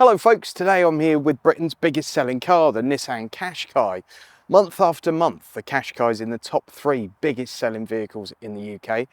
Hello folks, today I'm here with Britain's biggest selling car, the Nissan Qashqai. Month after month, the Qashqai is in the top 3 biggest selling vehicles in the UK,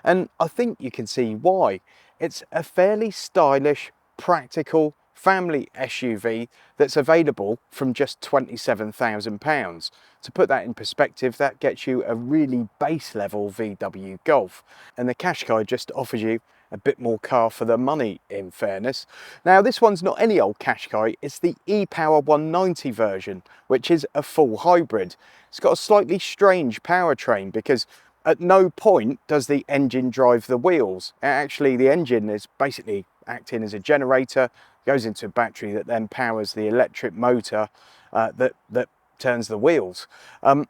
and I think you can see why. It's a fairly stylish, practical family SUV that's available from just £27,000. To put that in perspective, that gets you a really base level VW Golf, and the Qashqai just offers you a bit more car for the money, in fairness. Now this one's not any old Qashqai, it's the ePower 190 version, which is a full hybrid. It's got a slightly strange powertrain because at no point does the engine drive the wheels. Actually, the engine is basically acting as a generator, goes into a battery that then powers the electric motor that turns the wheels.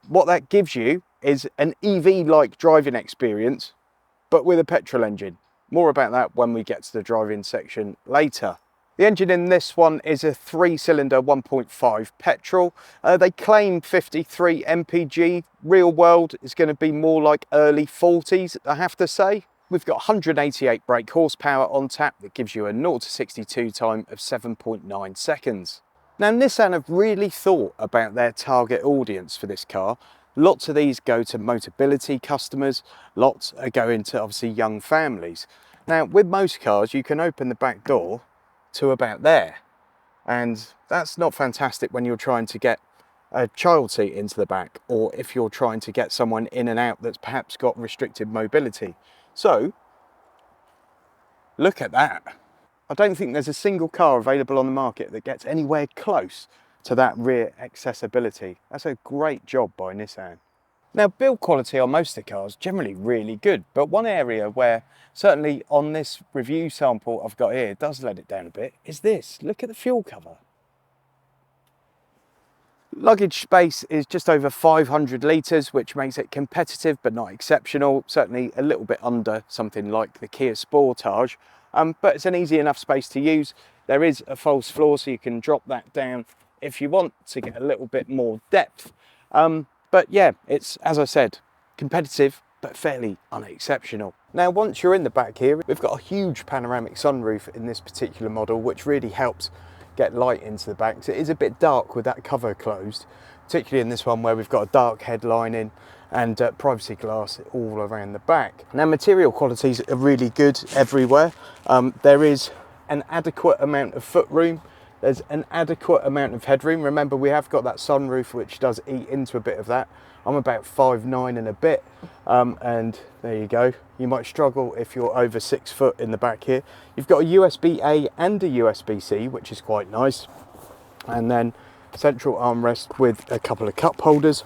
What that gives you is an EV-like driving experience, but with a petrol engine. More about that when we get to the driving section later. The engine in this one is a 3-cylinder 1.5 petrol. They claim 53 mpg. Real world is going to be more like early 40s, I have to say. We've got 188 brake horsepower on tap that gives you a 0 to 62 time of 7.9 seconds. Now Nissan have really thought about their target audience for this car. Lots of these go to Motability customers, lots are going to obviously young families. Now with most cars you can open the back door to about there, and that's not fantastic when you're trying to get a child seat into the back, or if you're trying to get someone in and out that's perhaps got restricted mobility. So look at that. I don't think there's a single car available on the market that gets anywhere close to that rear accessibility. That's a great job by Nissan. Now build quality on most of the cars generally really good, but one area where certainly on this review sample I've got here does let it down a bit is this. Look at the fuel cover. Luggage space is just over 500 litres, which makes it competitive but not exceptional, certainly a little bit under something like the Kia Sportage, but it's an easy enough space to use. There is a false floor, so you can drop that down if you want to get a little bit more depth. But yeah, it's, as I said, competitive but fairly unexceptional. Now once you're in the back here, we've got a huge panoramic sunroof in this particular model, which really helps get light into the back. So it is a bit dark with that cover closed, particularly in this one where we've got a dark headlining and privacy glass all around the back. Now material qualities are really good everywhere. There is an adequate amount of footroom. There's an adequate amount of headroom. Remember, we have got that sunroof which does eat into a bit of that. I'm about 5'9" and a bit, and there you go. You might struggle if you're over 6 foot in the back here. You've got a USB-A and a USB-C, which is quite nice. And then central armrest with a couple of cup holders.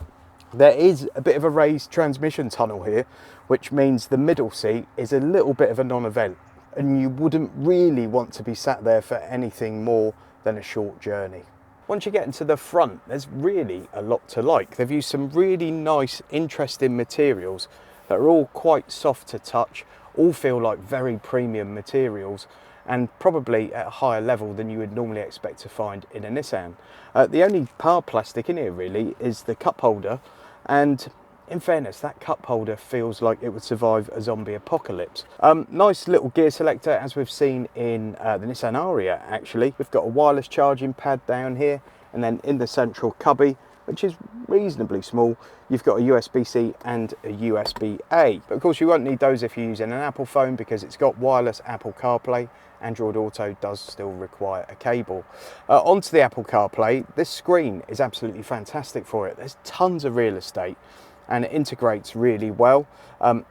There is a bit of a raised transmission tunnel here, which means the middle seat is a little bit of a non-event, and you wouldn't really want to be sat there for anything more than a short journey. Once you get into the front, there's really a lot to like. They've used some really nice, interesting materials that are all quite soft to touch, all feel like very premium materials, and probably at a higher level than you would normally expect to find in a Nissan. The only hard plastic in here really is the cup holder, and in fairness, that cup holder feels like it would survive a zombie apocalypse. Nice little gear selector, as we've seen in the Nissan Ariya actually. We've got a wireless charging pad down here, and then in the central cubby, which is reasonably small, you've got a USB-C and a USB-A. But of course you won't need those if you're using an Apple phone, because it's got wireless Apple CarPlay. Android Auto does still require a cable. Onto the Apple CarPlay, this screen is absolutely fantastic for it. There's tons of real estate, and it integrates really well.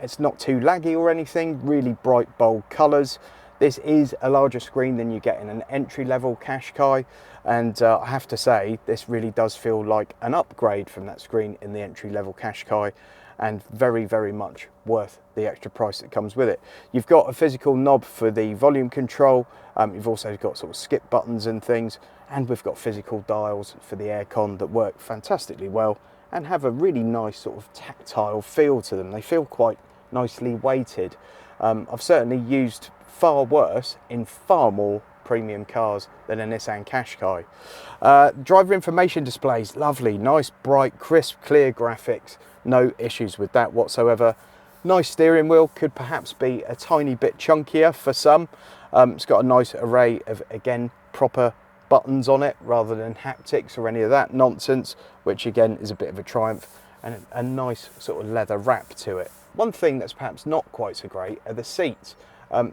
It's not too laggy or anything, really bright, bold colours. This is a larger screen than you get in an entry-level Qashqai, and I have to say, this really does feel like an upgrade from that screen in the entry-level Qashqai, and very, very much worth the extra price that comes with it. You've got a physical knob for the volume control, you've also got sort of skip buttons and things, and we've got physical dials for the aircon that work fantastically well and have a really nice sort of tactile feel to them. They feel quite nicely weighted. I've certainly used far worse in far more premium cars than a Nissan Qashqai. Driver information displays, lovely, nice, bright, crisp, clear graphics. No issues with that whatsoever. Nice steering wheel, could perhaps be a tiny bit chunkier for some. It's got a nice array of, again, proper buttons on it rather than haptics or any of that nonsense, which again is a bit of a triumph, and a nice sort of leather wrap to it. One thing that's perhaps not quite so great are the seats.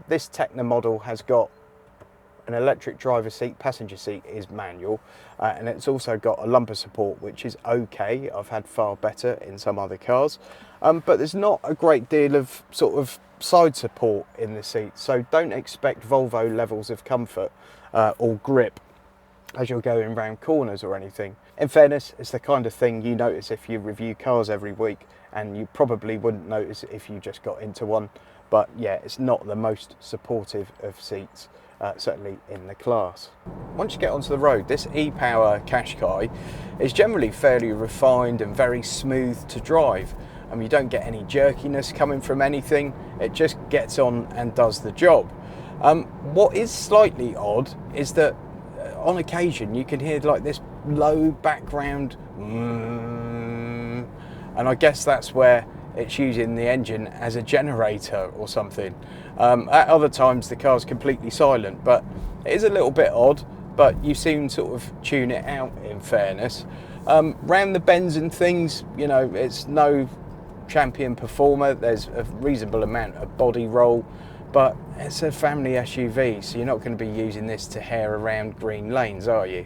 This Tecna model has got an electric driver's seat, passenger seat is manual, and it's also got a lumbar support, which is okay. I've had far better in some other cars, but there's not a great deal of sort of side support in the seat, so don't expect Volvo levels of comfort or grip as you're going around corners or anything. In fairness, it's the kind of thing you notice if you review cars every week, and you probably wouldn't notice if you just got into one. But yeah, it's not the most supportive of seats, certainly in the class. Once you get onto the road, this ePower Qashqai is generally fairly refined and very smooth to drive. You don't get any jerkiness coming from anything, it just gets on and does the job. What is slightly odd is that on occasion you can hear like this low background and I guess that's where it's using the engine as a generator or something. At other times the car's completely silent, but it is a little bit odd, but you soon sort of tune it out, in fairness. Round the bends and things, you know, it's no champion performer. There's a reasonable amount of body roll, but it's a family SUV, so you're not going to be using this to hare around green lanes, are you?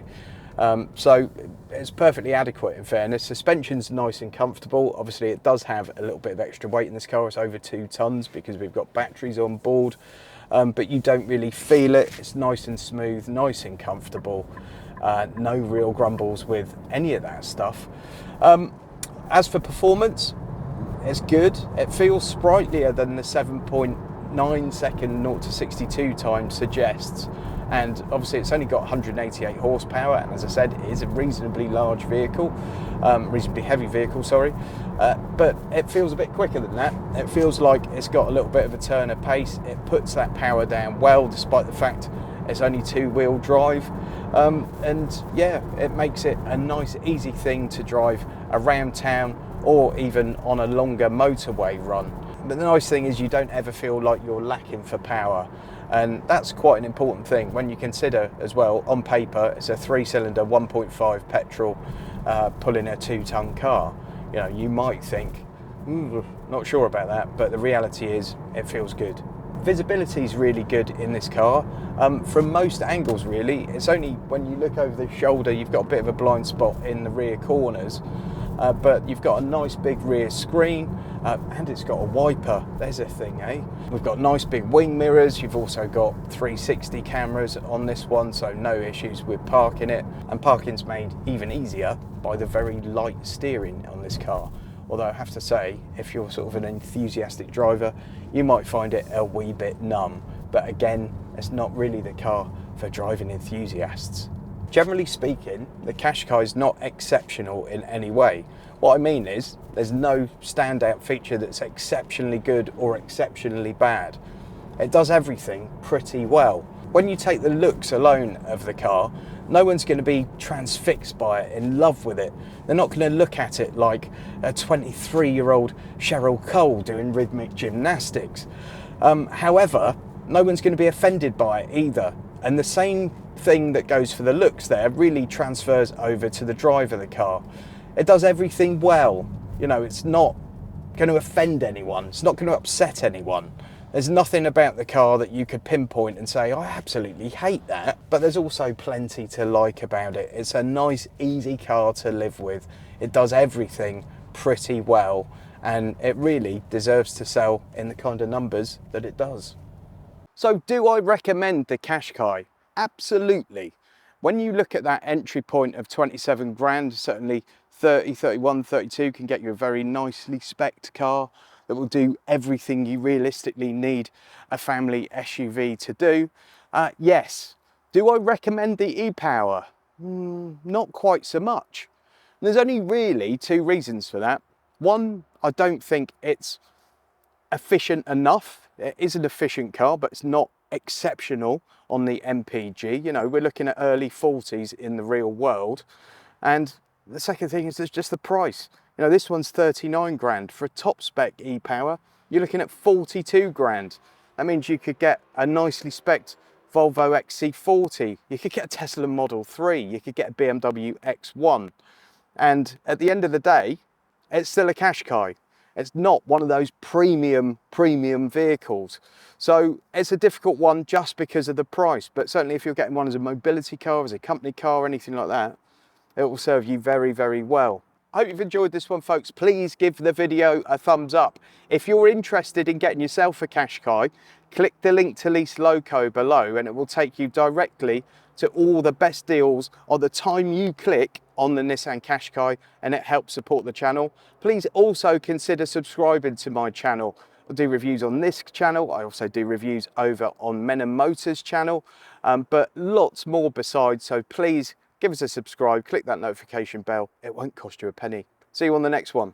So it's perfectly adequate, in fairness. Suspension's nice and comfortable. Obviously it does have a little bit of extra weight in this car. It's over 2 tons because we've got batteries on board, but you don't really feel it. It's nice and smooth, nice and comfortable. No real grumbles with any of that stuff. As for performance, it's good. It feels sprightlier than the 7.9 second 0 to 62 time suggests. And obviously it's only got 188 horsepower, and as I said, it is a reasonably large vehicle, reasonably heavy vehicle, sorry, but it feels a bit quicker than that. It feels like it's got a little bit of a turn of pace. It puts that power down well, despite the fact it's only 2-wheel drive, and yeah, it makes it a nice easy thing to drive around town or even on a longer motorway run. But the nice thing is you don't ever feel like you're lacking for power. And that's quite an important thing when you consider as well, on paper, it's a 3-cylinder 1.5 petrol pulling a 2-ton car. You know, you might think, not sure about that, but the reality is it feels good. Visibility is really good in this car from most angles, really. It's only when you look over the shoulder, you've got a bit of a blind spot in the rear corners. But you've got a nice big rear screen, and it's got a wiper. There's a thing, eh? We've got nice big wing mirrors. You've also got 360 cameras on this one, so no issues with parking it. And parking's made even easier by the very light steering on this car. Although I have to say, if you're sort of an enthusiastic driver, you might find it a wee bit numb. But again, it's not really the car for driving enthusiasts. Generally speaking, the Qashqai is not exceptional in any way. What I mean is, there's no standout feature that's exceptionally good or exceptionally bad. It does everything pretty well. When you take the looks alone of the car, no one's going to be transfixed by it, in love with it. They're not going to look at it like a 23-year-old Cheryl Cole doing rhythmic gymnastics. However, no one's going to be offended by it either. And the same thing that goes for the looks there really transfers over to the drive of the car. It does everything well. You know, it's not going to offend anyone. It's not going to upset anyone. There's nothing about the car that you could pinpoint and say, I absolutely hate that. But there's also plenty to like about it. It's a nice, easy car to live with. It does everything pretty well, and it really deserves to sell in the kind of numbers that it does. So do I recommend the Qashqai? Absolutely. When you look at that entry point of 27 grand, certainly 30, 31, 32 can get you a very nicely spec'd car that will do everything you realistically need a family SUV to do. Yes. Do I recommend the ePower? Not quite so much. And there's only really 2 reasons for that. One, I don't think it's efficient enough. It is an efficient car, but it's not exceptional on the MPG. You know, we're looking at early 40s in the real world. And the second thing is there's just the price. You know, this one's 39 grand. For a top spec ePower, you're looking at 42 grand. That means you could get a nicely spec'd Volvo XC40, you could get a Tesla Model 3, you could get a BMW X1. And at the end of the day, it's still a Qashqai. It's not one of those premium vehicles. So it's a difficult one just because of the price. But certainly if you're getting one as a mobility car, as a company car, anything like that, it will serve you very, very well. I hope you've enjoyed this one, folks. Please give the video a thumbs up. If you're interested in getting yourself a Qashqai, click the link to lease loco below and it will take you directly to all the best deals on the time you click on the Nissan Qashqai, and it helps support the channel. Please also consider subscribing to my channel. I do reviews on this channel. I also do reviews over on Men and Motors channel, but lots more besides. So please give us a subscribe, click that notification bell. It won't cost you a penny. See you on the next one.